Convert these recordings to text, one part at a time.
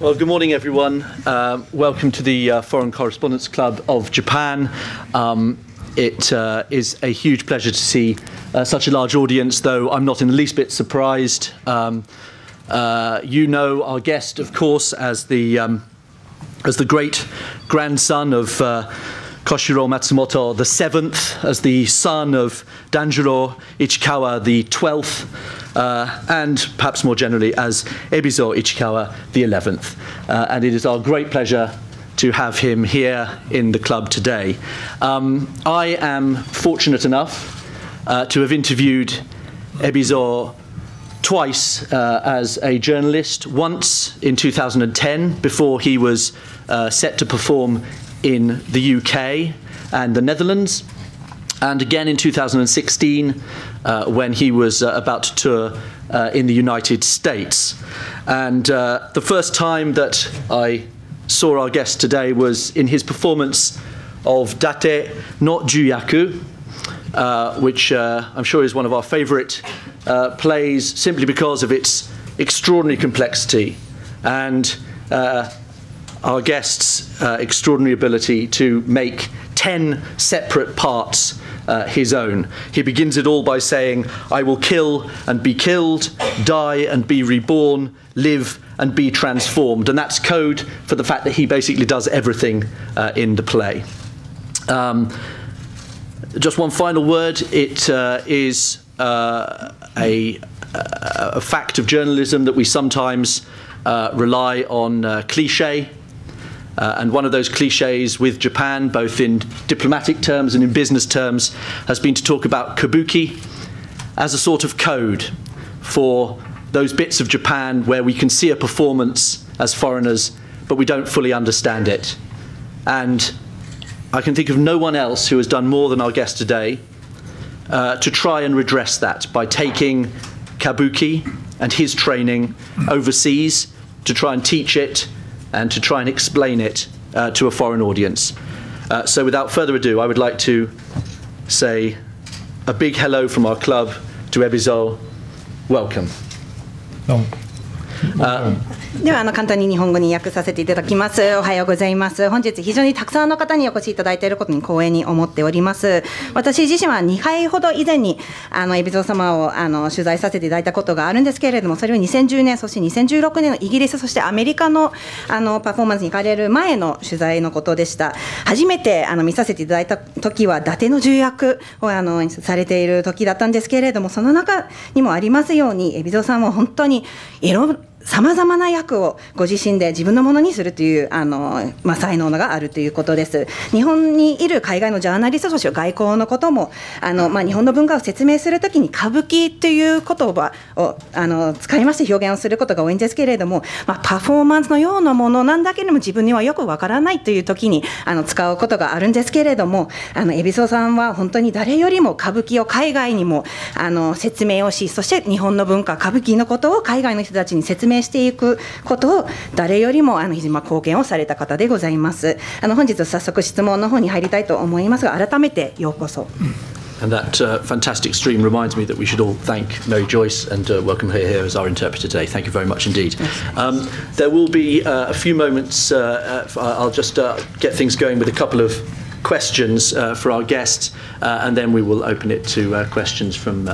Well, good morning, everyone. Welcome to the Foreign Correspondents Club of Japan. It is a huge pleasure to see such a large audience, though I'm not in the least bit surprised. You know our guest, of course, as the great grandson of Koshiro Matsumoto the 7th, as the son of Danjuro Ichikawa the 12th, and perhaps more generally as Ebizo Ichikawa the 11th. And it is our great pleasure to have him here in the club today. I am fortunate enough to have interviewed Ebizo twice as a journalist, once in 2010 before he was set to perform in the UK and the Netherlands, and again in 2016 when he was about to tour in the United States. And the first time that I saw our guest today was in his performance of Date no Juyaku, which I'm sure is one of our favourite plays simply because of its extraordinary complexity and our guest's extraordinary ability to make 10 separate parts his own. He begins it all by saying, "I will kill and be killed, die and be reborn, live and be transformed." And that's code for the fact that he basically does everything in the play. Just one final word. It is a fact of journalism that we sometimes rely on cliché. And one of those cliches with Japan, both in diplomatic terms and in business terms, has been to talk about Kabuki as a sort of code for those bits of Japan where we can see a performance as foreigners, but we don't fully understand it. And I can think of no one else who has done more than our guest today to try and redress that by taking Kabuki and his training overseas to try and teach it and to try and explain it to a foreign audience. So without further ado, I would like to say a big hello from our club to Ebizo. Welcome. No. では簡単に日本語に訳させていただきます。おはようございます。本日非常にたくさんの方にお越しいただいていることに光栄に思っております。私自身は2回ほど以前に海老蔵様を取材させていただいたことがあるんですけれども、それを2010年そして2016年のイギリスそしてアメリカのパフォーマンスに行かれる前の取材のことでした。初めて見させていただいた時は伊達の重役をされている時だったんですけれども、その中にもありますように海老蔵さんは本当にさまざまな役をご自身で自分のものにするという才能があるということです。日本にいる海外のジャーナリストとして外交のことも日本の文化を説明するときに歌舞伎という言葉を使いまして表現をすることが多いんですけれども、パフォーマンスのようなものなんだけれども自分にはよくわからないというときに使うことがあるんですけれども、海老蔵さんは本当に誰よりも歌舞伎を海外にも説明をし、そして日本の文化歌舞伎のことを海外の人たちに説明していくことを誰よりも貢献をされた方でございます。本日早速質問の方に入りたいと思いますが、改めてようこそ。And that fantastic stream reminds me that we should all thank Mary Joyce and welcome her here as our interpreter today. Thank you very much indeed. There will be a few moments, I'll just get things going with a couple of questions for our guests, and then we will open it to questions from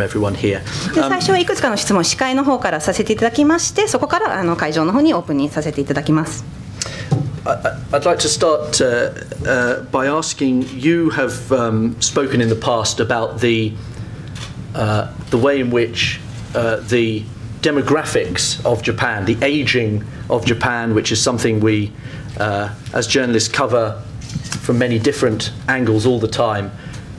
everyone here. 最初はいくつかの質問、司会の方からさせていただきまして、そこから会場の方にオープンにさせていただきます。I'd like to start by asking, you have spoken in the past about the way in which the demographics of Japan, the aging of Japan, which is something we as journalists cover from many different angles all the time,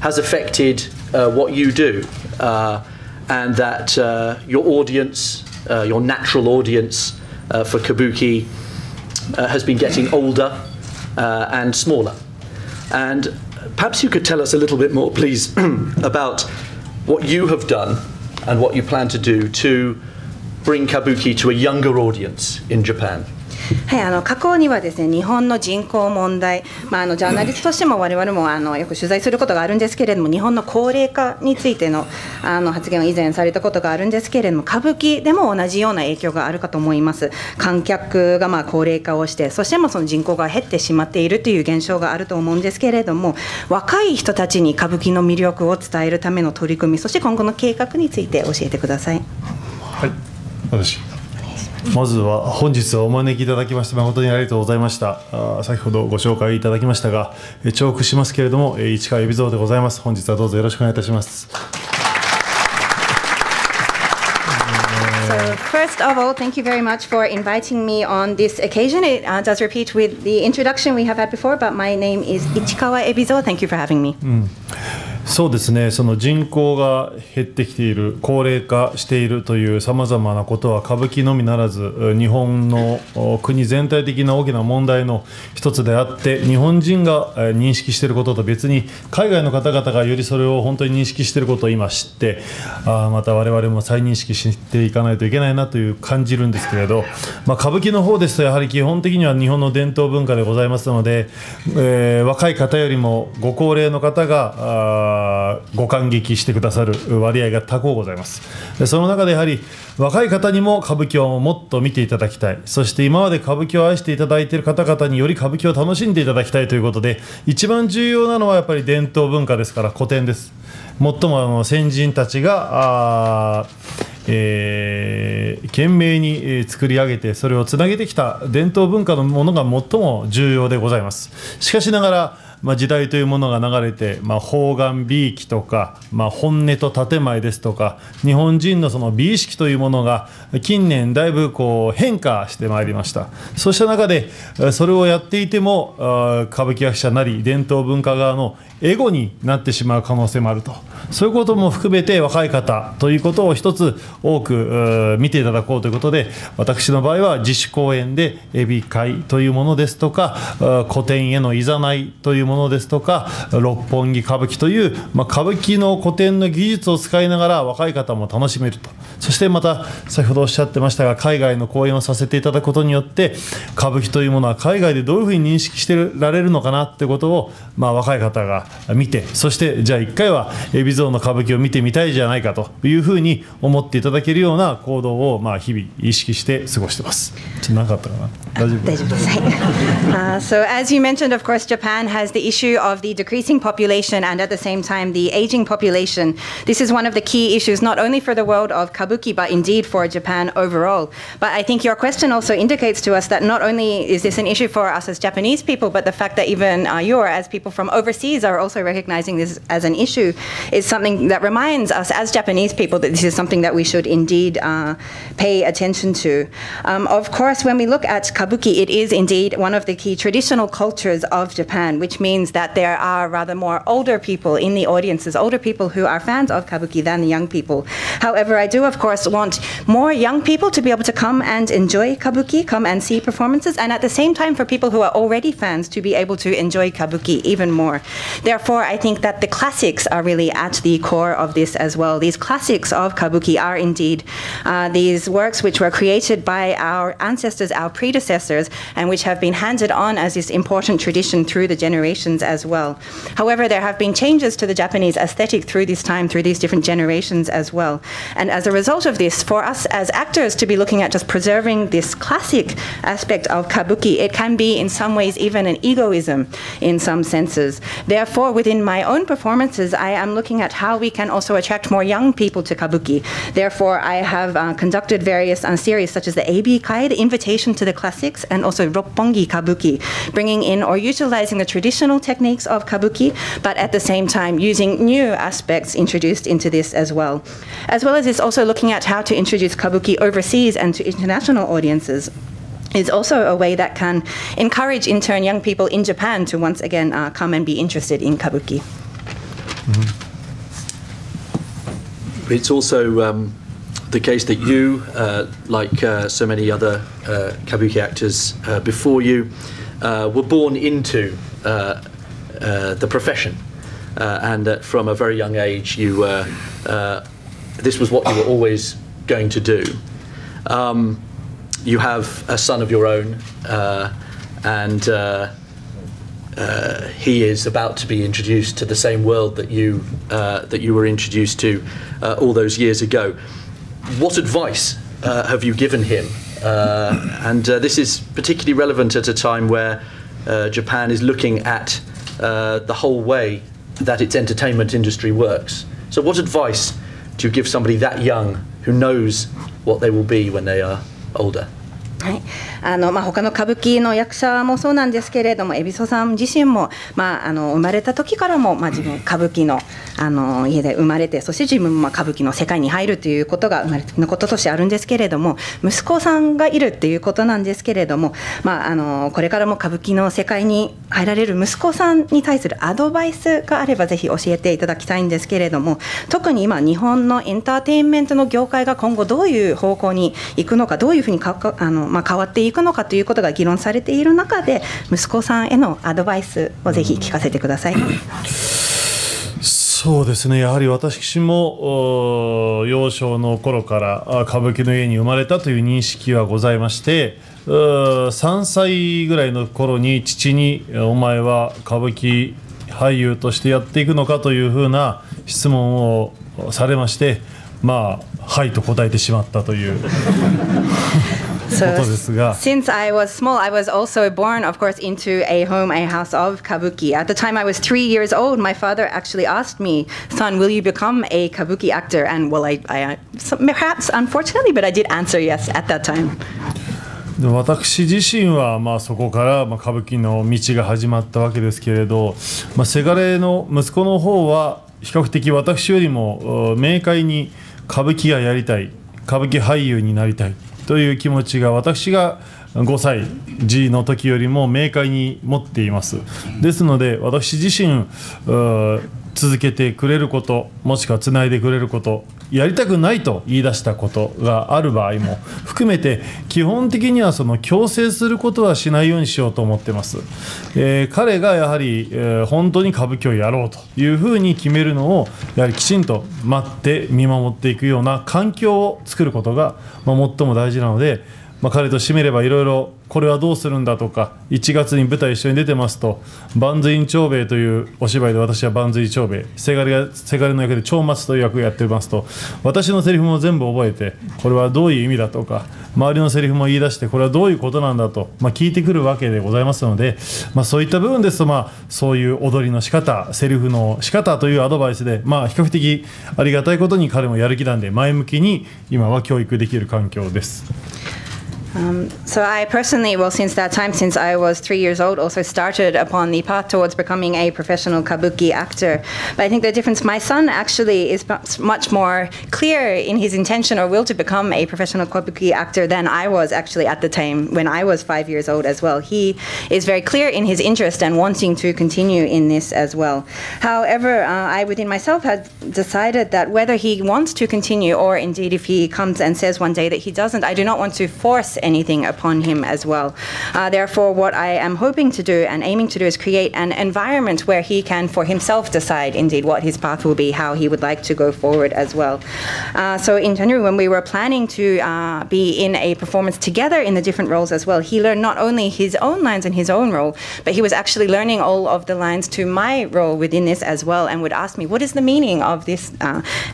has affected what you do, and that your audience, your natural audience for Kabuki has been getting older and smaller. And perhaps you could tell us a little bit more, please, about what you have done and what you plan to do to bring Kabuki to a younger audience in Japan. はい、過去にはですね、日本の人口問題、ジャーナリストとしても我々もよく取材することがあるんですけれども、日本の高齢化についての発言を以前されたことがあるんですけれども、歌舞伎でも同じような影響があるかと思います。観客が高齢化をして、そしてその人口が減ってしまっているという現象があると思うんですけれども、若い人たちに歌舞伎の魅力を伝えるための取り組み、そして今後の計画について教えてください。はい、私まずは本日はお招きいただきまして誠にありがとうございました。先ほどご紹介いただきましたが、重複しますけれども、市川海老蔵でございます。本日はどうぞよろしくお願いいたします。So first of all, thank you very much for inviting me on this occasion. It does repeat with the introduction we have had before, but my name is Ichikawa Ebizo. Thank you for having me. そうですね、その人口が減ってきている、高齢化しているというさまざまなことは歌舞伎のみならず日本の国全体的な大きな問題の一つであって、日本人が認識していることと別に海外の方々がよりそれを本当に認識していることを今知って、また我々も再認識していかないといけないなという感じるんですけれど、歌舞伎の方ですとやはり基本的には日本の伝統文化でございますので、若い方よりもご高齢の方がご感激してくださる割合が高くございます。でその中でやはり若い方にも歌舞伎をもっと見ていただきたい、そして今まで歌舞伎を愛していただいている方々により歌舞伎を楽しんでいただきたいということで、一番重要なのはやっぱり伝統文化ですから古典です。最も先人たちが懸命に作り上げてそれをつなげてきた伝統文化のものが最も重要でございます。しかしながら時代というものが流れて、方眼美意気とか、本音と建前ですとか、日本人のその美意識というものが近年だいぶ変化してまいりました。そうした中でそれをやっていても歌舞伎役者なり伝統文化側のエゴになってしまう可能性もあると、そういうことも含めて若い方ということを一つ多く見ていただこうということで、私の場合は自主公演でエビ会というものですとか、古典へのいざないというものですとか、六本木歌舞伎という、歌舞伎の古典の技術を使いながら若い方も楽しめると。そしてまた先ほどおっしゃってましたが、海外の公演をさせていただくことによって歌舞伎というものは海外でどういうふうに認識してられるのかなということを、若い方が見て、そしてじゃあ一回は海老蔵の歌舞伎を見てみたいじゃないかというふうに思っていただけるような行動を日々意識して過ごしてます。ちょっとなかったかな。大丈夫です。So as you mentioned, of course, Japan has the issue of the decreasing population and at the same time the aging population. This is one of the key issues not only for the world of kabuki but indeed for Japan overall. But I think your question also indicates to us that not only is this an issue for us as Japanese people, but the fact that even you as people from overseas are also recognizing this as an issue is something that reminds us as Japanese people that this is something that we should indeed pay attention to. Of course, when we look at kabuki, it is indeed one of the key traditional cultures of Japan, which means that there are rather more older people in the audiences, older people who are fans of kabuki than the young people. However, I do, of course, want more young people to be able to come and enjoy kabuki, come and see performances, and at the same time for people who are already fans to be able to enjoy kabuki even more. Therefore, I think that the classics are really at the core of this as well. These classics of kabuki are indeed these works which were created by our ancestors, our predecessors, and which have been handed on as this important tradition through the generations as well. However, there have been changes to the Japanese aesthetic through this time, through these different generations as well. And as a result of this, for us as actors to be looking at just preserving this classic aspect of kabuki, it can be in some ways even an egoism in some senses. Therefore, within my own performances, I am looking at how we can also attract more young people to kabuki. Therefore, I have conducted various series such as the Ebi-kai, the invitation to the classics, and also Roppongi kabuki, bringing in or utilizing the traditional techniques of kabuki, but at the same time using new aspects introduced into this as well. As well as this, also looking at how to introduce kabuki overseas and to international audiences is also a way that can encourage in turn young people in Japan to once again come and be interested in kabuki. It's also the case that you, like so many other kabuki actors before you, were born into the profession, and that from a very young age you this was what you were always going to do. you have a son of your own, and he is about to be introduced to the same world that you were introduced to all those years ago. What advice have you given him? And this is particularly relevant at a time where Japan is looking at the whole way that its entertainment industry works. So what advice do you give somebody that young who knows what they will be when they are older? はい、他の歌舞伎の役者もそうなんですけれども、海老蔵さん自身も、生まれた時からも、自分歌舞伎の、家で生まれて、そして自分も歌舞伎の世界に入るということが生まれのこととしてあるんですけれども、息子さんがいるっていうことなんですけれども、これからも歌舞伎の世界に入られる息子さんに対するアドバイスがあればぜひ教えていただきたいんですけれども、特に今日本のエンターテインメントの業界が今後どういう方向に行くのか、どういうふうに変わっていくのかということが議論されている中で、息子さんへのアドバイスをぜひ聞かせてください。そうですね、やはり私も幼少の頃から歌舞伎の家に生まれたという認識はございまして、3歳ぐらいの頃に父に「お前は歌舞伎俳優としてやっていくのか?」というふうな質問をされまして、はいと答えてしまったという。So, since I was small, I was also born, of course, into a house of Kabuki. At the time I was 3 years old, my father actually asked me, "Son, will you become a Kabuki actor?" And well, I perhaps unfortunately, but I did answer yes at that time. 私自身はそこから歌舞伎の道が始まったわけですけれど、せがれの息子の方は比較的私よりも明快に歌舞伎がやりたい、歌舞伎俳優になりたいという気持ちが私が5歳児の時よりも明快に持っています。ですので私自身続けてくれること、もしくはつないでくれること、やりたくないと言い出したことがある場合も含めて、基本的にはその強制することはしないようにしようと思ってます。彼がやはり、本当に歌舞伎をやろうというふうに決めるのをやはりきちんと待って見守っていくような環境を作ることが、最も大事なので、彼と締めればいろいろこれはどうするんだとか、1月に舞台一緒に出てますと、万随長兵衛というお芝居で私は万随長兵衛、せがれの役で長松という役をやってますと、私のセリフも全部覚えて、これはどういう意味だとか、周りのセリフも言い出して、これはどういうことなんだと、聞いてくるわけでございますので、そういった部分ですと、そういう踊りの仕方、セリフの仕方というアドバイスで、比較的ありがたいことに彼もやる気なんで、前向きに今は教育できる環境です。So I personally, well, since that time, since I was 3 years old, also started upon the path towards becoming a professional kabuki actor. But I think the difference, my son actually is much more clear in his intention or will to become a professional kabuki actor than I was actually at the time when I was 5 years old as well. He is very clear in his interest and wanting to continue in this as well. However, I within myself had decided that whether he wants to continue or indeed if he comes and says one day that he doesn't, I do not want to force anything upon him as well. Therefore, what I am hoping to do and aiming to do is create an environment where he can for himself decide indeed what his path will be, how he would like to go forward as well. So in January, when we were planning to be in a performance together in the different roles as well, he learned not only his own lines and his own role, but he was actually learning all of the lines to my role within this as well, and would ask me, what is the meaning of this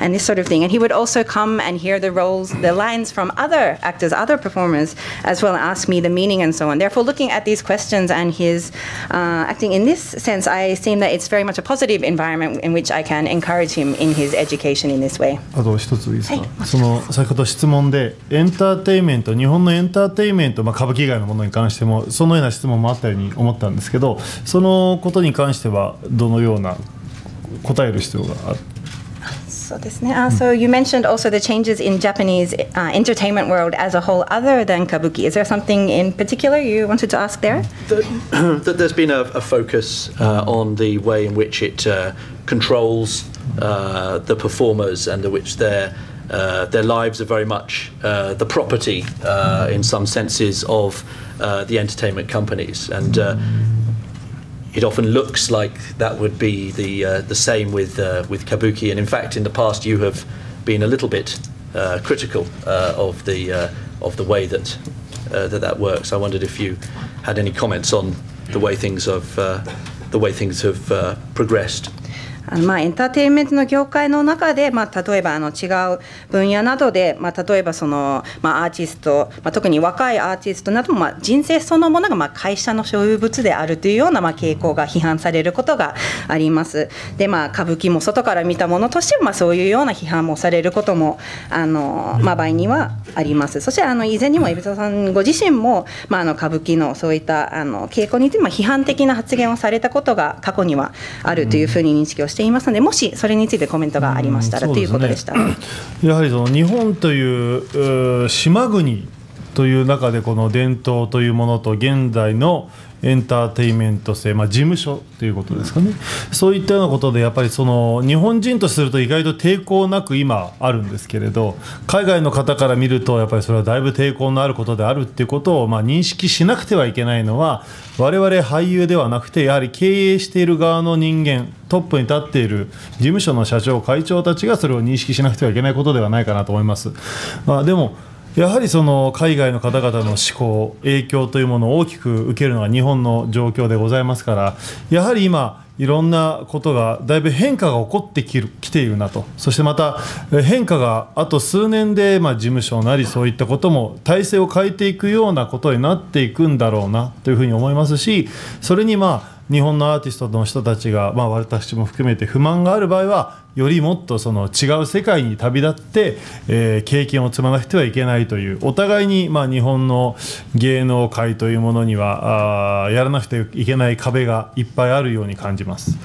and this sort of thing. And he would also come and hear the roles, the lines from other actors, other performers, as well, and ask me the meaning and so on. Therefore, looking at these questions and his acting in this sense, I seem that it's very much a positive environment in which I can encourage him in his education in this way. あと一ついいですか、その先ほど質問でエンターテインメント、日本のエンターテインメント、歌舞伎以外のものに関してもそのような質問もあったように思ったんですけど、そのことに関してはどのような答える必要がある？So you mentioned also the changes in Japanese entertainment world as a whole other than Kabuki. Is there something in particular you wanted to ask there? There's been a focus on the way in which it controls the performers and in which their lives are very much the property in some senses of the entertainment companies. And it often looks like that would be the same with Kabuki, and in fact, in the past, you have been a little bit critical of the way that that works. I wondered if you had any comments on the way things have progressed. エンターテインメントの業界の中で、例えば違う分野などで、例えばアーティスト、特に若いアーティストなども、人生そのものが会社の所有物であるというような傾向が批判されることがあります。で、歌舞伎も外から見たものとしても、そういうような批判もされることも場合にはあります。そして以前にも海老蔵さんご自身も、歌舞伎のそういった傾向について批判的な発言をされたことが過去にはあるというふうに認識をしていますので、もしそれについてコメントがありましたらということでした。やはり日本という島国という中で、この伝統というものと現代のエンターテインメント性、事務所ということですかね、そういったようなことでやっぱり日本人とすると意外と抵抗なく今あるんですけれど、海外の方から見るとやっぱりそれはだいぶ抵抗のあることであるっていうことを認識しなくてはいけないのは、我々俳優ではなくてやはり経営している側の人間、トップに立っている事務所の社長会長たちがそれを認識しなくてはいけないことではないかなと思います。でもやはり海外の方々の思考、影響というものを大きく受けるのが日本の状況でございますから、やはり今いろんなことがだいぶ変化が起こってきているなと。そしてまた変化があと数年で事務所なりそういったことも体制を変えていくようなことになっていくんだろうなというふうに思いますし、それに日本のアーティストの人たちが、私も含めて不満がある場合は、よりもっと違う世界に旅立って、経験を積まなくてはいけないという、お互いに日本の芸能界というものにはやらなくてはいけない壁がいっぱいあるように感じます。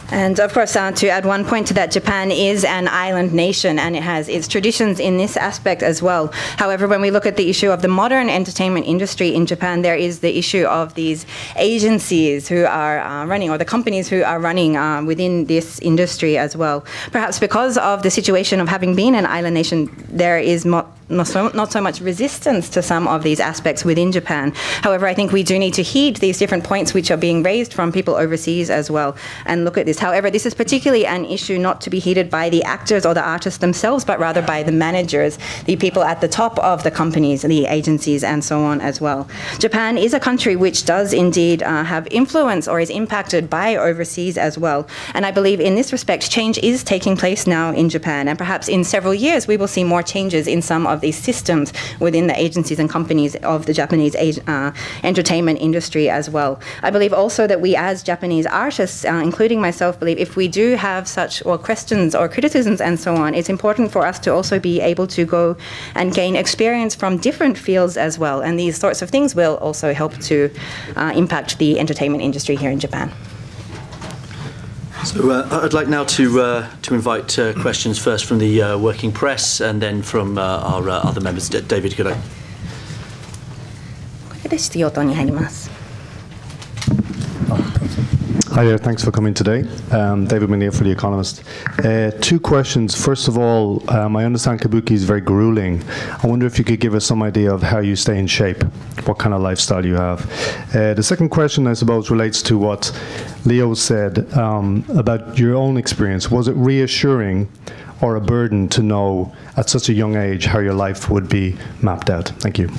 And of course, to add one point to that, Japan is an island nation and it has its traditions in this aspect as well. However, when we look at the issue of the modern entertainment industry in Japan, there is the issue of these agencies who are running, or the companies who are running within this industry as well. Perhaps because of the situation of having been an island nation, there is not so much resistance to some of these aspects within Japan. However, I think we do need to heed these different points which are being raised from people overseas as well and look at this. However, this is particularly an issue not to be heeded by the actors or the artists themselves, but rather by the managers, the people at the top of the companies, the agencies, and so on as well. Japan is a country which does indeed have influence or is impacted by overseas as well. And I believe in this respect, change is taking place now in Japan. And perhaps in several years, we will see more changes in some of these systems within the agencies and companies of the Japanese entertainment industry as well. I believe also that we as Japanese artists, including myself, believe if we do have such questions or criticisms and so on, it's important for us to also be able to go and gain experience from different fields as well. And these sorts of things will also help to impact the entertainment industry here in Japan. So I'd like now to invite questions first from the working press and then from our other members. David, could I? これで質疑応答に入ります。 Hi there, thanks for coming today. David Minier for The Economist. Two questions. First of all, I understand Kabuki is very grueling. I wonder if you could give us some idea of how you stay in shape, what kind of lifestyle you have. The second question, I suppose, relates to what Leo said about your own experience. Was it reassuring or a burden to know at such a young age how your life would be mapped out? Thank you.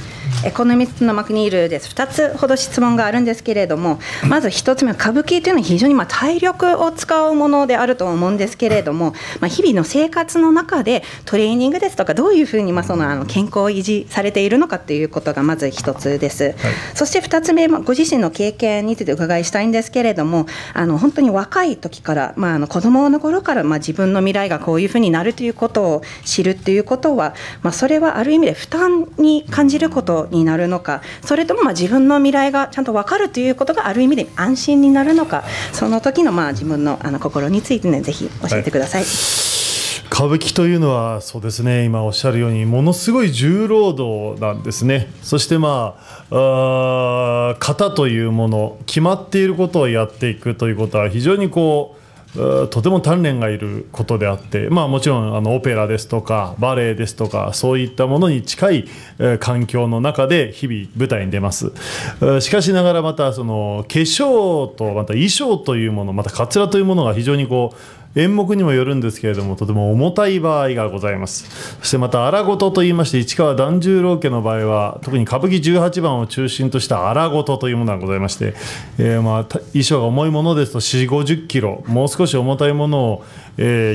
エコノミストのマクニールです。2つほど質問があるんですけれども、まず1つ目は歌舞伎というのは非常に体力を使うものであると思うんですけれども、日々の生活の中でトレーニングですとかどういうふうにその健康を維持されているのかということがまず1つです、はい、そして2つ目、ご自身の経験についてお伺いしたいんですけれども、本当に若い時から、子供の頃から、自分の未来がこういうふうになるということを知るということは、それはある意味で負担に感じることになるのか、それとも自分の未来がちゃんと分かるということがある意味で安心になるのか、その時の自分の心についてね、ぜひ教えてください。歌舞伎というのはそうですね、今おっしゃるようにものすごい重労働なんですね。そして型というもの、決まっていることをやっていくということは非常にとても鍛錬がいることであって、もちろんオペラですとかバレエですとかそういったものに近い環境の中で日々舞台に出ます。しかしながらまたその化粧とまた衣装というもの、またカツラというものが非常に演目にもよるんですけれども、とても重たい場合がございます。そしてまた荒事といいまして、市川團十郎家の場合は特に歌舞伎18番を中心とした荒事というものがございまして、衣装が重いものですと4、50キロ、もう少し重たいものを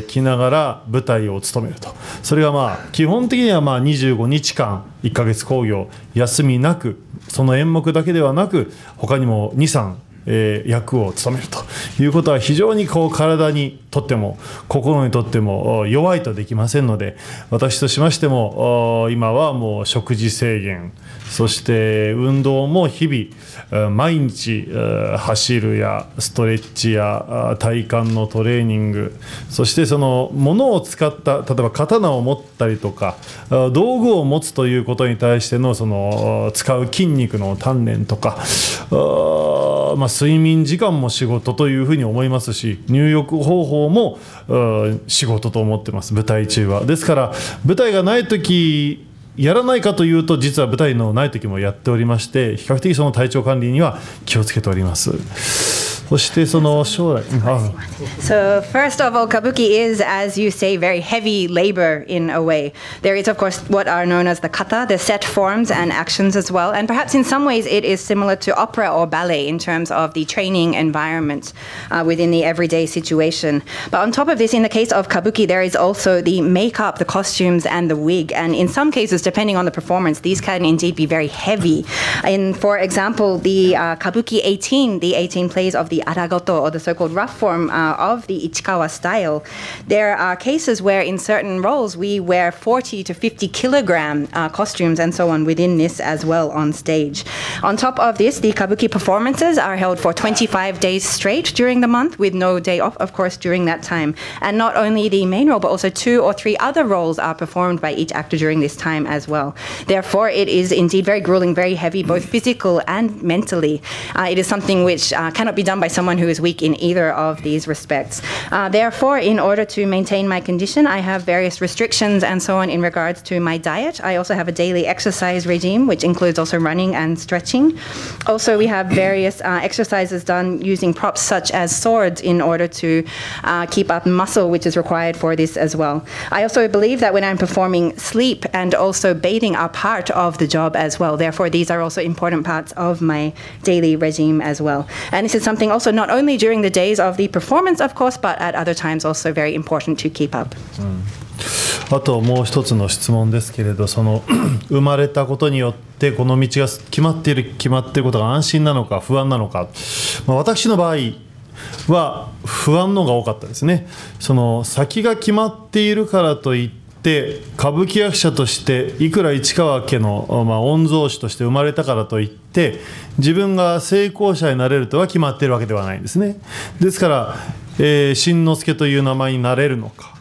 着ながら舞台を務めると。それが基本的には25日間1ヶ月興行休みなく、その演目だけではなく他にも2、3役を務めるということは非常に体にとっても心にとっても弱いとできませんので、私としましても今はもう食事制限、そして運動も日々毎日走るやストレッチや体幹のトレーニング、そしてその物を使った例えば刀を持ったりとか道具を持つということに対してのその使う筋肉の鍛錬とか、睡眠時間も仕事というふうに思いますし、入浴方法も仕事と思ってます、舞台中は。ですから舞台がない時やらないかというと、実は舞台のない時もやっておりまして、比較的その体調管理には気をつけております。そしてその将来、So first of all, Kabuki is, as you say, very heavy labor in a way. There is, of course, what are known as the kata, the set forms and actions as well. And perhaps in some ways it is similar to opera or ballet in terms of the training environment within the everyday situation. But on top of this, in the case of Kabuki, there is also the makeup, the costumes, and the wig. And in some cases, depending on the performance, these can indeed be very heavy. For example, the Kabuki 18, the 18 plays of the Aragoto, or the so-called rough form of the Ichikawa style, there are cases where in certain roles we wear 40 to 50 kilogram costumes and so on within this as well on stage. On top of this, the Kabuki performances are held for 25 days straight during the month with no day off, of course, during that time. And not only the main role, but also 2 or 3 other roles are performed by each actor during this time as well. Therefore, it is indeed very grueling, very heavy, both physical and mentally. It is something which cannot be done by someone who is weak in either of these respects. Therefore, in order to maintain my condition, I have various restrictions and so on in regards to my diet. I also have a daily exercise regime, which includes also running and stretching. Also, we have various exercises done using props such as swords in order to keep up muscle, which is required for this as well. I also believe that when I'm performing, sleep and also bathing are part of the job as well. Therefore, these are also important parts of my daily regime as well. And this is something also not only during the days of the performance, of course, but at other times also very important to keep up. あともう一つの質問ですけれど、その生まれたことによってこの道が決まっていることが安心なのか不安なのか、私の場合は不安のが多かったですね。その先が決まっているからといって歌舞伎役者としていくら市川家の、御曹司として生まれたからといって自分が成功者になれるとは決まっているわけではないんですね。ですから、新之助という名前になれるのか、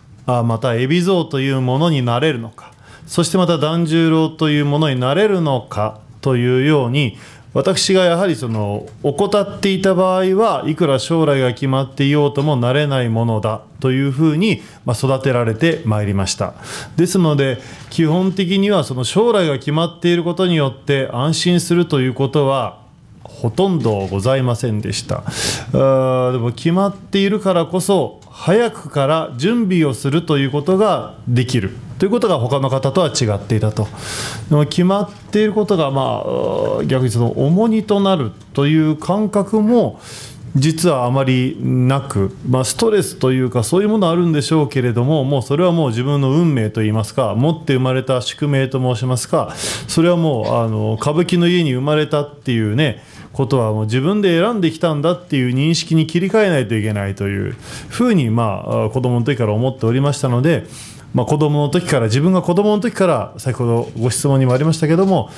また海老蔵というものになれるのか、そしてまた團十郎というものになれるのかというように、私がやはりその怠っていた場合はいくら将来が決まっていようともなれないものだというふうに育てられてまいりました。ですので基本的にはその将来が決まっていることによって安心するということはほとんどございませんでした。でも決まっているからこそ早くから準備をするということができるということが他の方とは違っていたと。でも決まっていることが逆にその重荷となるという感覚も実はあまりなく、ストレスというかそういうものあるんでしょうけれども、もうそれはもう自分の運命といいますか、持って生まれた宿命と申しますか、それはもう歌舞伎の家に生まれたっていうねことはもう自分で選んできたんだっていう認識に切り替えないといけないというふうに子供の時から思っておりましたので、自分が子供の時から先ほどご質問にもありましたけども、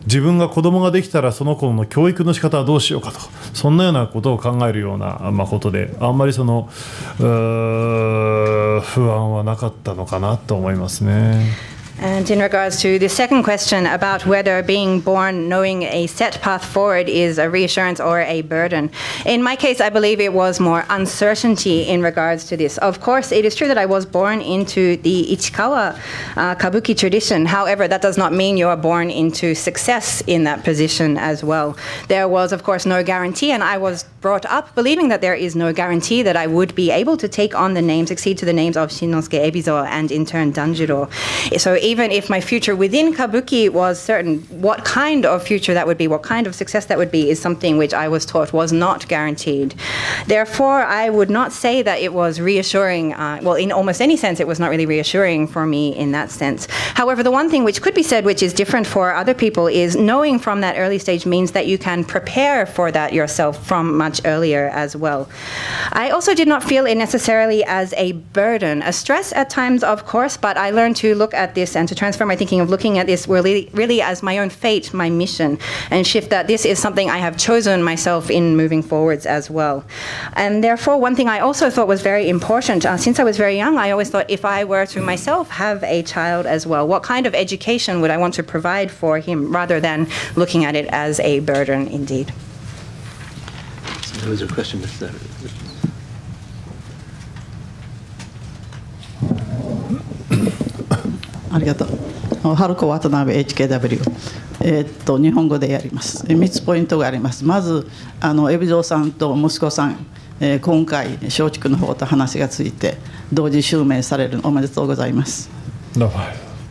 自分が子供ができたらその子の教育の仕方はどうしようかと、そんなようなことを考えるようなことで、あんまりその不安はなかったのかなと思いますね。And in regards to the second question about whether being born knowing a set path forward is a reassurance or a burden, in my case, I believe it was more uncertainty in regards to this. Of course, it is true that I was born into the Ichikawa Kabuki tradition. However, that does not mean you are born into success in that position as well. There was, of course, no guarantee, and I was brought up believing that there is no guarantee that I would be able to take on the names, succeed to the names of Shinnosuke, Ebizo, and in turn Danjiro. So even if my future within Kabuki was certain, what kind of future that would be, what kind of success that would be, is something which I was taught was not guaranteed. Therefore, I would not say that it was reassuring. Well, in almost any sense, it was not really reassuring for me in that sense. However, the one thing which could be said, which is different for other people, is knowing from that early stage means that you can prepare for that yourself from much earlier as well. I also did not feel it necessarily as a burden, a stress at times, of course, but I learned to look at this and to transfer my thinking of looking at this really as my own fate, my mission, and shift that this is something I have chosen myself in moving forwards as well. And therefore, one thing I also thought was very important, since I was very young, I always thought if I were to myself have a child as well, what kind of education would I want to provide for him, rather than looking at it as a burden indeed. There was a question with the... ありがとう。春子渡辺 HKW。日本語でやります。3つポイントがあります。まず海老蔵さんと息子さん、今回松竹の方と話がついて同時襲名されるのおめでとうございます。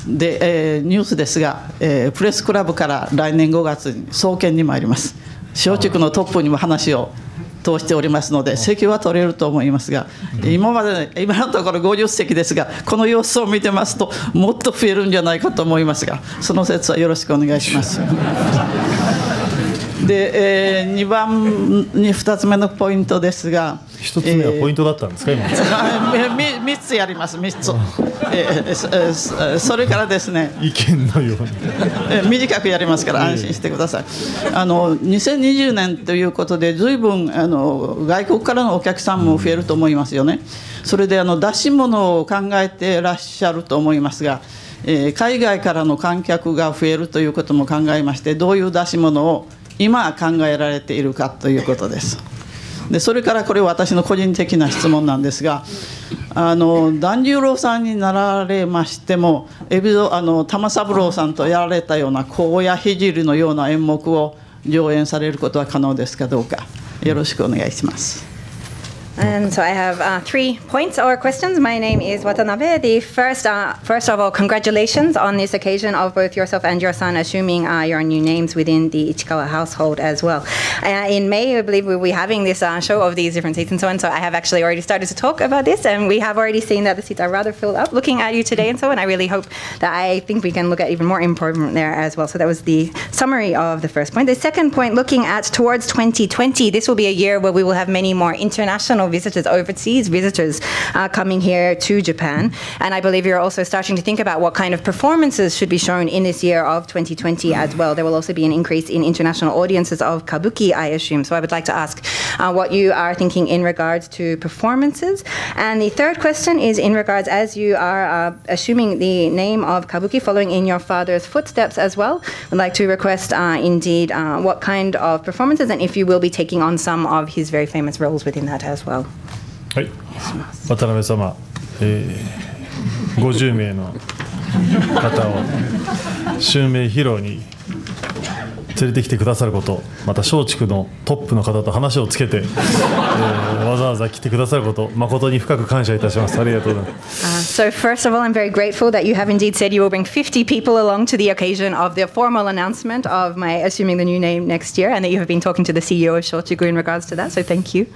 で、ニュースですが、プレスクラブから来年5月に総研に参ります。松竹のトップにも話を通しておりますので席は取れると思いますが、今のところ50席ですが、この様子を見てますともっと増えるんじゃないかと思いますが、その説はよろしくお願いします。で、2つ目のポイントですが、1つ目はポイントだったんですか、今。3つやります、3つ。それからですね、意見のように短くやりますから安心してください。2020年ということで、ずいぶん外国からのお客さんも増えると思いますよね。それで出し物を考えてらっしゃると思いますが、海外からの観客が増えるということも考えまして、どういう出し物を今考えられているかということです。でそれからこれは私の個人的な質問なんですが、團十郎さんになられましても玉三郎さんとやられたような荒野聖のような演目を上演されることは可能ですかどうか、よろしくお願いします。And so I have 3 points or questions. My name is Watanabe. The first of all, congratulations on this occasion of both yourself and your son assuming your new names within the Ichikawa household as well. In May, I believe we'll be having this show of these different seats and so on. So I have actually already started to talk about this, and we have already seen that the seats are rather filled up. Looking at you today and so on, I really hope that I think we can look at even more improvement there as well. So that was the summary of the first point. The second point, looking at towards 2020, this will be a year where we will have many more international visitors, overseas visitors coming here to Japan. And I believe you're also starting to think about what kind of performances should be shown in this year of 2020 as well. There will also be an increase in international audiences of Kabuki, I assume. So I would like to ask what you are thinking in regards to performances. And the third question is in regards, as you are assuming the name of Kabuki, following in your father's footsteps as well, I'd like to request indeed what kind of performances, and if you will be taking on some of his very famous roles within that as well. はい、渡辺様、50名の方を襲名披露に連れてきてくださること、また松竹のトップの方と話をつけて、わざわざ来てくださること、誠に深く感謝いたします。ありがとうございます。So first of all, I'm very grateful that you have indeed said you will bring 50 people along to the occasion of the formal announcement of my assuming the new name next year, and that you have been talking to the CEO of Shochiku in regards to that. So thank you.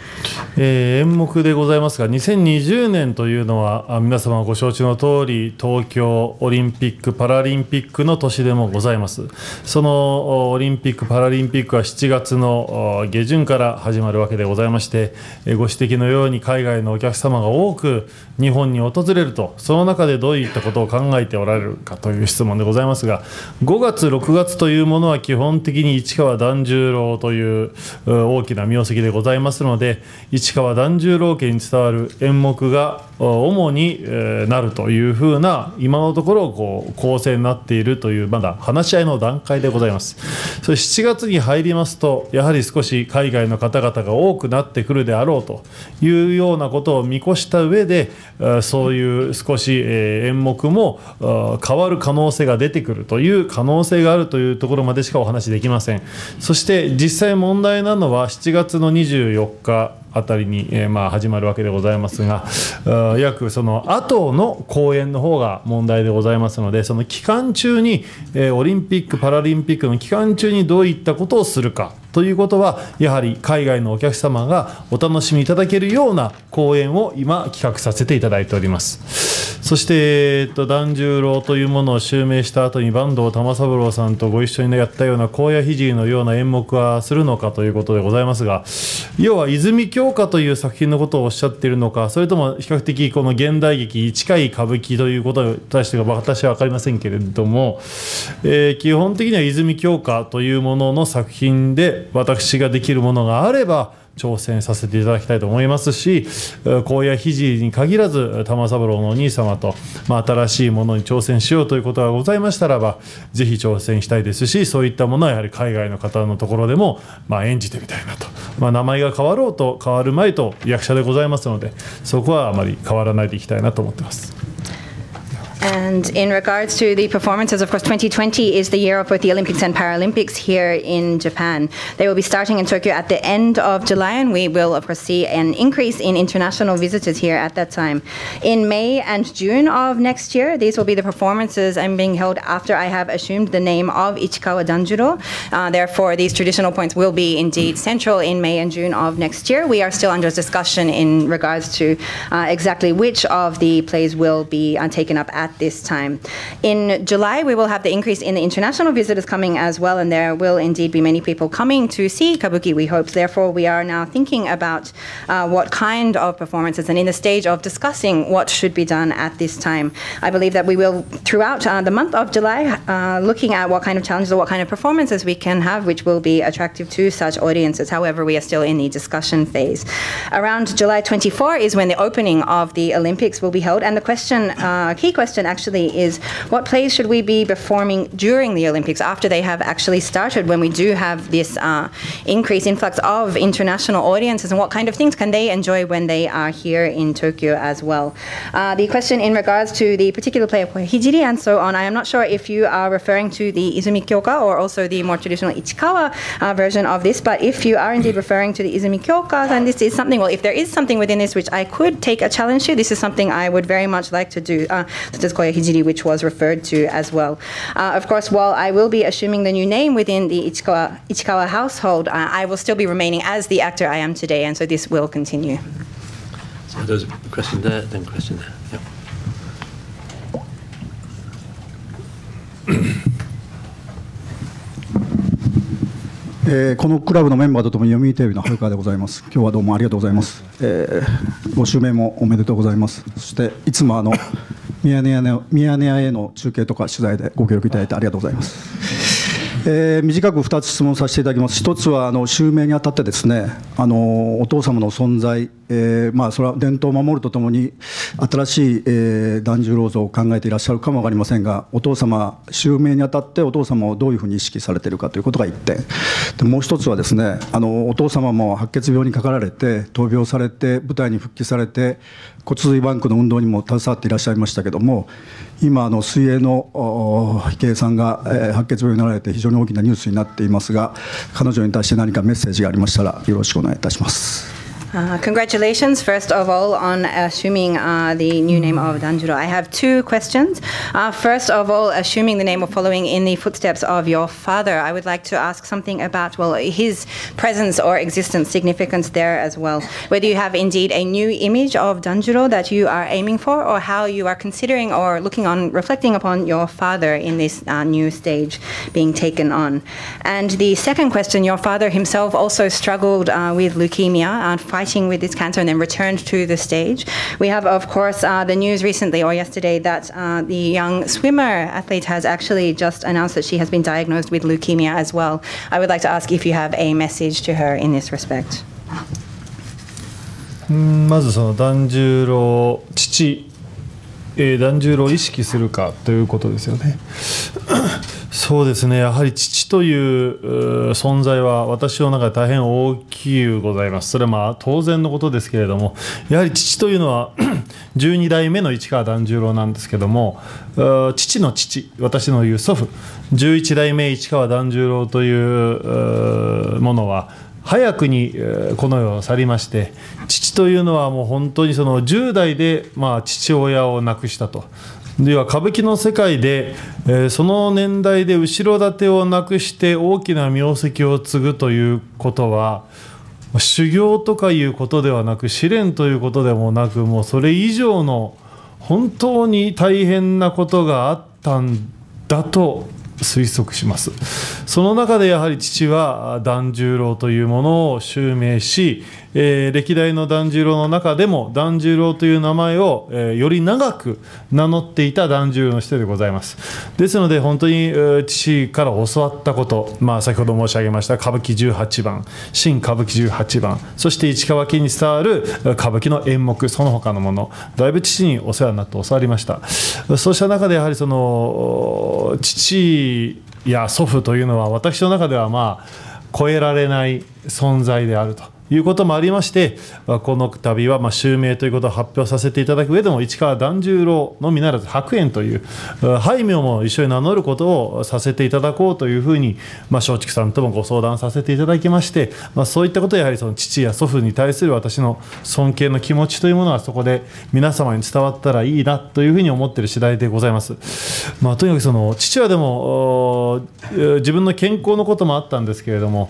演目でございますが、2020年というのは皆様ご承知の通り、東京オリンピック・パラリンピックの年でもございます。そのオリンピック・パラリンピックは7月の下旬から始まるわけでございまして、ご指摘のように海外のお客様が多く日本に訪れると、その中でどういったことを考えておられるかという質問でございますが、5月6月というものは基本的に市川團十郎という大きな名跡でございますので、市川團十郎家に伝わる演目が主になるというふうな今のところ構成になっているというまだ話し合いの段階でございます。それ7月に入りますとやはり少し海外の方々が多くなってくるであろうというようなことを見越した上でそういう少し演目も変わる可能性が出てくるという可能性があるというところまでしかお話しできません。そして実際問題なのは7月の24日あたりに始まるわけでございますが、約その後の公演の方が問題でございますので、その期間中にオリンピック・パラリンピックの期間中にどういったことをするかということはやはり海外のお客様がお楽しみいただけるような公演を今企画させていただいております。そして團十郎というものを襲名した後に坂東玉三郎さんとご一緒にやったような高野聖のような演目はするのかということでございますが、要は泉鏡花という作品のことをおっしゃっているのか、それとも比較的この現代劇に近い歌舞伎ということに対しては私は分かりませんけれども、基本的には泉鏡花というものの作品で私ができるものがあれば挑戦させていただきたいと思いますし、高野聖に限らず玉三郎のお兄様と、新しいものに挑戦しようということがございましたらばぜひ挑戦したいですし、そういったものはやはり海外の方のところでも演じてみたいなと、名前が変わろうと変わる前と役者でございますので、そこはあまり変わらないでいきたいなと思っています。And in regards to the performances, of course, 2020 is the year of both the Olympics and Paralympics here in Japan. They will be starting in Tokyo at the end of July, and we will, of course, see an increase in international visitors here at that time. In May and June of next year, these will be the performances being held after I have assumed the name of Ichikawa Danjuro. Therefore, these traditional points will be indeed central in May and June of next year. We are still under discussion in regards to exactly which of the plays will be taken up at this time. In July, we will have the increase in the international visitors coming as well, and there will indeed be many people coming to see Kabuki, we hope. Therefore, we are now thinking about what kind of performances and in the stage of discussing what should be done at this time. I believe that we will, throughout the month of July, looking at what kind of challenges or what kind of performances we can have which will be attractive to such audiences. However, we are still in the discussion phase. Around July 24 is when the opening of the Olympics will be held, and the question, key question actually is what plays should we be performing during the Olympics after they have actually started, when we do have this influx of international audiences, and what kind of things can they enjoy when they are here in Tokyo as well. The question in regards to the particular play of Hijiri and so on, I am not sure if you are referring to the Izumi Kyoka or also the more traditional Ichikawa version of this, but if you are indeed referring to the Izumi Kyoka, then this is something, well, if there is something within this which I could take a challenge to, this is something I would very much like to do, such as Koya Hijiri, which was referred to as well. Of course, while I will be assuming the new name within the Ichikawa household, I will still be remaining as the actor I am today, and so this will continue. So there's a question there, then a question there. Yep. このクラブのメンバーとともに読売テレビの春川でございます。今日はどうもありがとうございます。ご襲名もおめでとうございます。そしていつもミヤネ屋への中継とか取材でご協力いただいてありがとうございます。短く2つ質問させていただきます。1つは襲名にあたってですね、お父様の存在、それは伝統を守るとともに新しい團十郎像を考えていらっしゃるかも分かりませんが、お父様襲名にあたってお父様をどういうふうに意識されているかということが1点で、もう1つはですね、お父様も白血病にかかられて闘病されて舞台に復帰されて骨髄バンクの運動にも携わっていらっしゃいましたけども、今水泳の池江さんが白血病になられて非常に大きなニュースになっていますが、彼女に対して何かメッセージがありましたらよろしくお願いいたします。Congratulations, first of all, on assuming the new name of Danjuro. I have two questions. First of all, assuming the name or following in the footsteps of your father, I would like to ask something about, well, his presence or existence, significance there as well. Whether you have indeed a new image of Danjuro that you are aiming for, or how you are considering or looking on, reflecting upon your father in this new stage being taken on. And the second question, your father himself also struggled with leukemia, fighting with this cancer, and then returned to the stage. We have, of course, the news recently or yesterday that the young swimmer athlete has actually just announced that she has been diagnosed with leukemia as well. I would like to ask if you have a message to her in this respect. まずその團十郎團十郎を意識するかということですよね。そうですね、やはり父という存在は私の中で大変大きいございます。それはまあ当然のことですけれども、やはり父というのは12代目の市川團十郎なんですけども、父の父、私の言う祖父11代目市川團十郎というものは早くにこの世を去りまして、父というのはもう本当にその10代で父親を亡くしたと。では歌舞伎の世界で、その年代で後ろ盾をなくして大きな名跡を継ぐということは修行とかいうことではなく試練ということでもなく、もうそれ以上の本当に大変なことがあったんだと推測します。その中でやはり父は團十郎というものを襲名し、歴代の團十郎の中でも團十郎という名前を、より長く名乗っていた團十郎の人でございます。ですので本当に父から教わったこと、先ほど申し上げました歌舞伎18番、新歌舞伎18番、そして市川家に伝わる歌舞伎の演目、その他のもの、だいぶ父にお世話になって教わりました。そうした中でやはりその父や祖父というのは私の中では超えられない存在であるということもありまして、この度は襲名ということを発表させていただく上でも、市川團十郎のみならず白猿という俳名も一緒に名乗ることをさせていただこうというふうに松竹さんともご相談させていただきまして、そういったことをやはりその父や祖父に対する私の尊敬の気持ちというものはそこで皆様に伝わったらいいなというふうに思っている次第でございます。とにかくその父はでも自分の健康のこともあったんですけれども、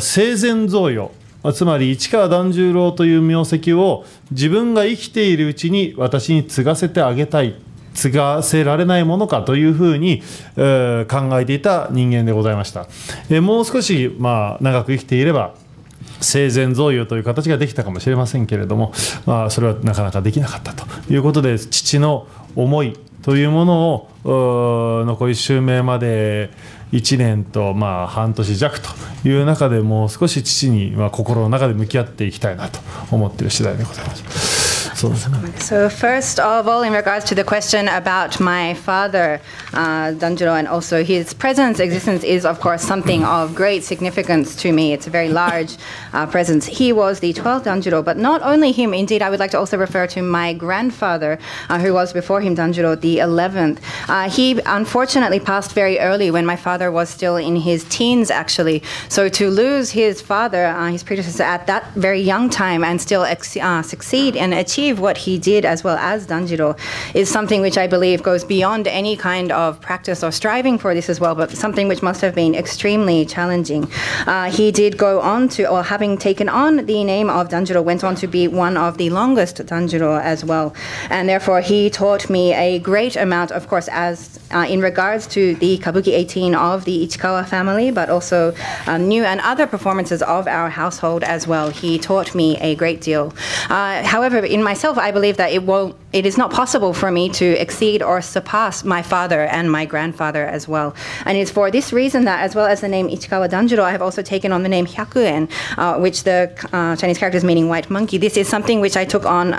生前贈与、つまり市川團十郎という名跡を自分が生きているうちに私に継がせてあげたい、継がせられないものかというふうに、考えていた人間でございました。もう少し長く生きていれば生前贈与という形ができたかもしれませんけれども、それはなかなかできなかったということで、父の思いというものを残り襲名まで1年と半年弱という中で、もう少し父に心の中で向き合っていきたいなと思っている次第でございます。So first of all, in regards to the question about my father, Danjuro, and also his presence, existence is of course something of great significance to me. It's a very large presence. He was the 12th Danjuro, but not only him. Indeed, I would like to also refer to my grandfather, who was before him, Danjuro, the 11th. He unfortunately passed very early when my father was still in his teens, actually. So to lose his father, his predecessor, at that very young time and still succeed and achieve what he did as well as Danjuro is something which I believe goes beyond any kind of practice or striving for this as well, but something which must have been extremely challenging. He did go on to, or having taken on the name of Danjuro, went on to be one of the longest Danjuro as well. And therefore he taught me a great amount, of course, as in regards to the Kabuki 18 of the Ichikawa family, but also new and other performances of our household as well. He taught me a great deal. However, in myself, I believe that it is not possible for me to exceed or surpass my father and my grandfather as well. And it's for this reason that, as well as the name Ichikawa Danjuro, I have also taken on the name Hyakuen, which the Chinese character is meaning white monkey. This is something which I took on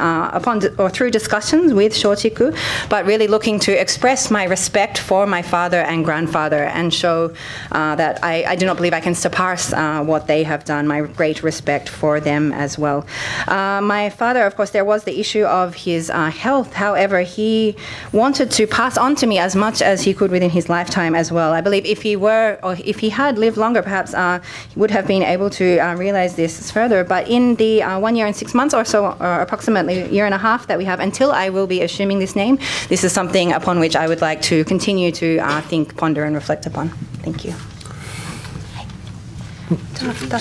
through discussions with Shochiku, but really looking to express my respect for my father and grandfather and show that I do not believe I can surpass what they have done, my great respect for them as well. My father, of course, there was the issue of his health. However, he wanted to pass on to me as much as he could within his lifetime as well. I believe if he had lived longer, perhaps he would have been able to realize this further. But in the 1 year and 6 months or so, or approximately a year and a half that we have until I will be assuming this name, this is something upon which I would like to continue to think, ponder, and reflect upon. Thank you.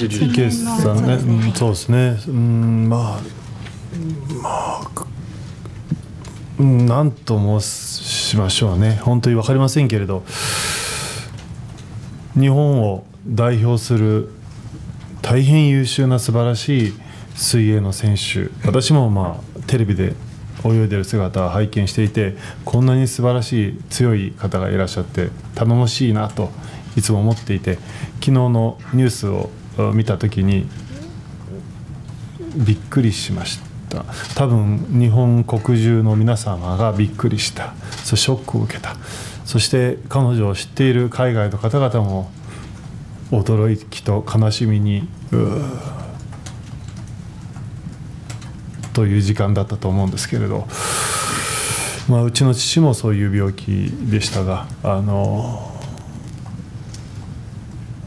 池さんね、そうですね、なんと申しましょうね、本当に分かりませんけれど、日本を代表する大変優秀な素晴らしい水泳の選手、私もテレビで泳いでる姿を拝見していて、こんなに素晴らしい強い方がいらっしゃって頼もしいなといつも思っていて、昨日のニュースを見たときにびっくりしました。多分日本国中の皆様がびっくりした、そしてショックを受けた、そして彼女を知っている海外の方々も驚きと悲しみにという時間だったと思うんですけれど、うちの父もそういう病気でしたが、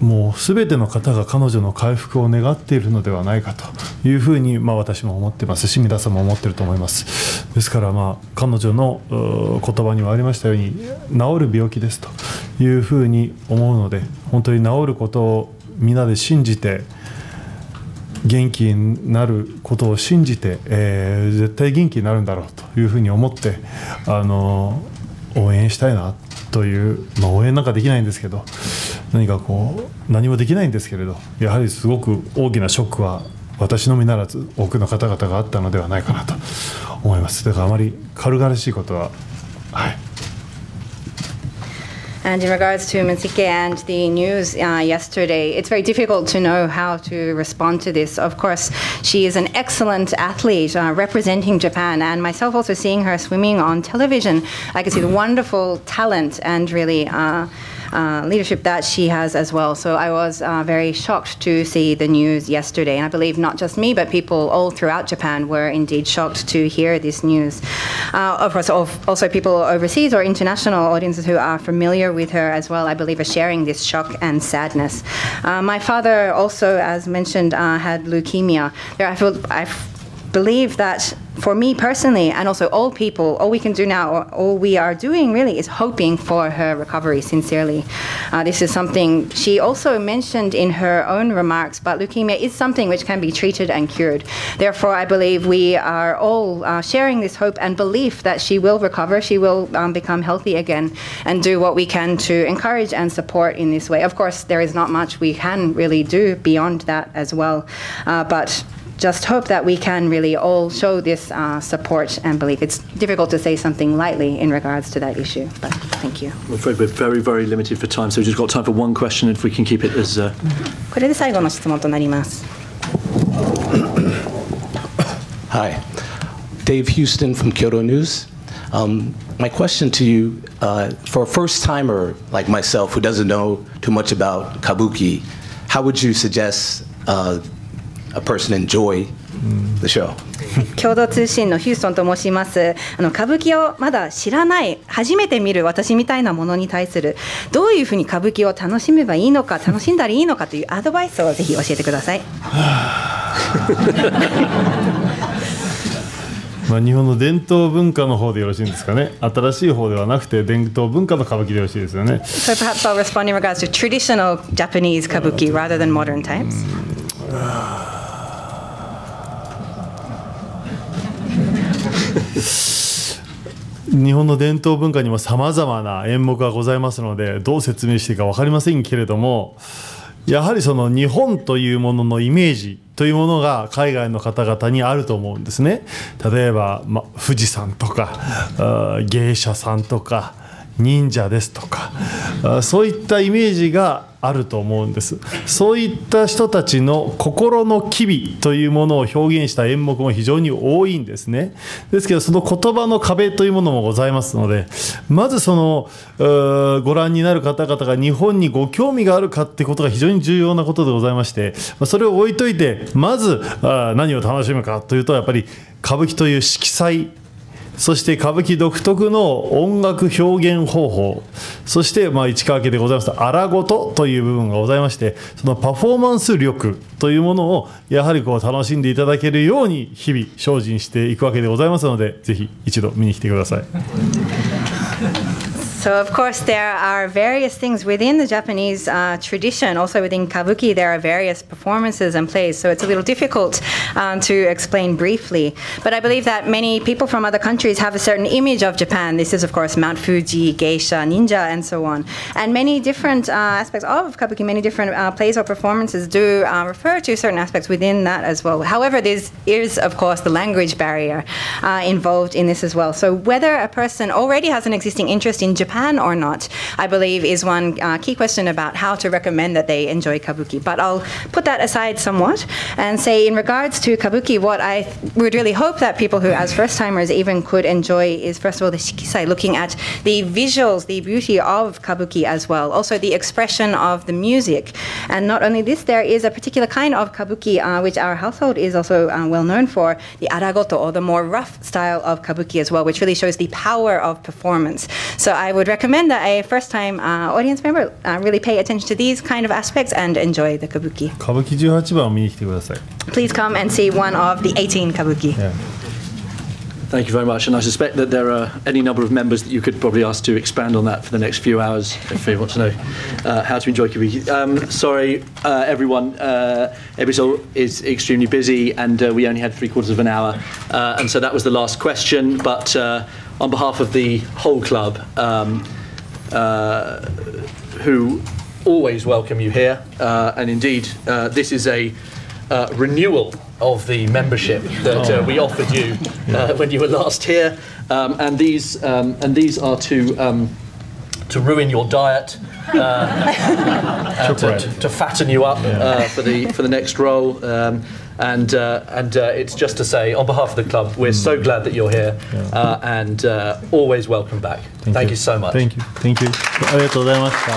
もう全ての方が彼女の回復を願っているのではないかというふうに、私も思ってますし、皆さんも思っていると思います。ですから、彼女の言葉にもありましたように、治る病気ですというふうに思うので、本当に治ることをみんなで信じて、元気になることを信じて、絶対元気になるんだろうというふうに思って、応援したいなという、応援なんかできないんですけど、何か何もできないんですけれど、やはりすごく大きなショックは私のみならず多くの方々があったのではないかなと思います。だからあまり軽々しいことは、And in regards to Mitsuke and the news yesterday, it's very difficult to know how to respond to this. Of course, she is an excellent athlete representing Japan, and myself also seeing her swimming on television, I can see the wonderful talent and really leadership that she has as well. So I was very shocked to see the news yesterday, and I believe not just me, but people all throughout Japan were indeed shocked to hear this news. Of course, also people overseas or international audiences who are familiar with her as well, I believe, are sharing this shock and sadness. My father also, as mentioned, had leukemia. I believe that for me personally, and also all people, all we can do now, or all we are doing really, is hoping for her recovery sincerely. This is something she also mentioned in her own remarks, but leukemia is something which can be treated and cured. Therefore, I believe we are all sharing this hope and belief that she will recover, she will become healthy again, and do what we can to encourage and support in this way. Of course, there is not much we can really do beyond that as well, but just hope that we can really all show this support and belief. It's difficult to say something lightly in regards to that issue, but thank you. I'm afraid we're very, very limited for time, so we've just got time for one question if we can keep it as... これで最後の質問となります。Hi, Dave Houston from Kyoto News. My question to you, for a first-timer like myself who doesn't know too much about Kabuki, how would you suggest a person enjoy the show? 共同通信のヒューストンと申します。歌舞伎をまだ知らない、初めて見る私みたいなものに対する、どういうふうに歌舞伎を楽しめばいいのか、楽しんだらいいのかというアドバイスをぜひ教えてください。日本の伝統文化の方でよろしいんですかね。新しい方ではなくて伝統文化の歌舞伎でよろしいですよね。So perhaps I'll respond in regards to traditional Japanese kabuki rather than modern types. 日本の伝統文化にもさまざまな演目がございますので、どう説明していいか分かりませんけれども、やはりその日本というもののイメージというものが海外の方々にあると思うんですね。例えば、富士山とか芸者さんとか忍者ですとか、そういったイメージがあると思うんです。そういった人たちの心の機微というものを表現した演目も非常に多いんですね。ですけど、その言葉の壁というものもございますので、まずそのご覧になる方々が日本にご興味があるかってことが非常に重要なことでございまして、それを置いといて、まず何を楽しむかというと、やっぱり歌舞伎という色彩、そして歌舞伎独特の音楽表現方法、そして市川家でございますと荒事という部分がございまして、そのパフォーマンス力というものをやはり楽しんでいただけるように日々精進していくわけでございますので、ぜひ一度見に来てください。So of course there are various things within the Japanese tradition. Also within Kabuki there are various performances and plays. So it's a little difficult to explain briefly. But I believe that many people from other countries have a certain image of Japan. This is of course Mount Fuji, geisha, ninja, and so on. And many different aspects of Kabuki, many different plays or performances do refer to certain aspects within that as well. However, there is of course the language barrier involved in this as well. So whether a person already has an existing interest in Japan Japan or not, I believe is one key question about how to recommend that they enjoy Kabuki. But I'll put that aside somewhat and say in regards to Kabuki, what I would really hope that people who as first-timers even could enjoy is first of all the shikisai, looking at the visuals, the beauty of Kabuki as well, also the expression of the music. And not only this, there is a particular kind of Kabuki which our household is also well known for, the aragoto, or the more rough style of Kabuki as well, which really shows the power of performance. So I would recommend that a first-time audience member really pay attention to these kind of aspects and enjoy the Kabuki. 歌舞伎18番を見に来てください。 Please come and see one of the 18 Kabuki. Yeah. Thank you very much, and I suspect that there are any number of members that you could probably ask to expand on that for the next few hours if you want to know how to enjoy Kabuki. Sorry, everyone, Ebizo is extremely busy and we only had 3/4 of an hour, and so that was the last question, but on behalf of the whole club, who always welcome you here, and indeed this is a renewal of the membership that we offered you when you were last here, and these are to ruin your diet, and to fatten you up for the next role, and it's just to say on behalf of the club, we're so glad that you're here, and always welcome back. Thank you so much. Thank you. Thank you. ありがとうございました。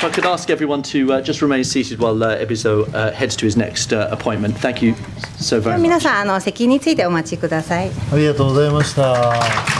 If I could ask everyone to just remain seated while Ebizo heads to his next appointment. Thank you so very much. 皆さん席についてお待ちください。ありがとうございました。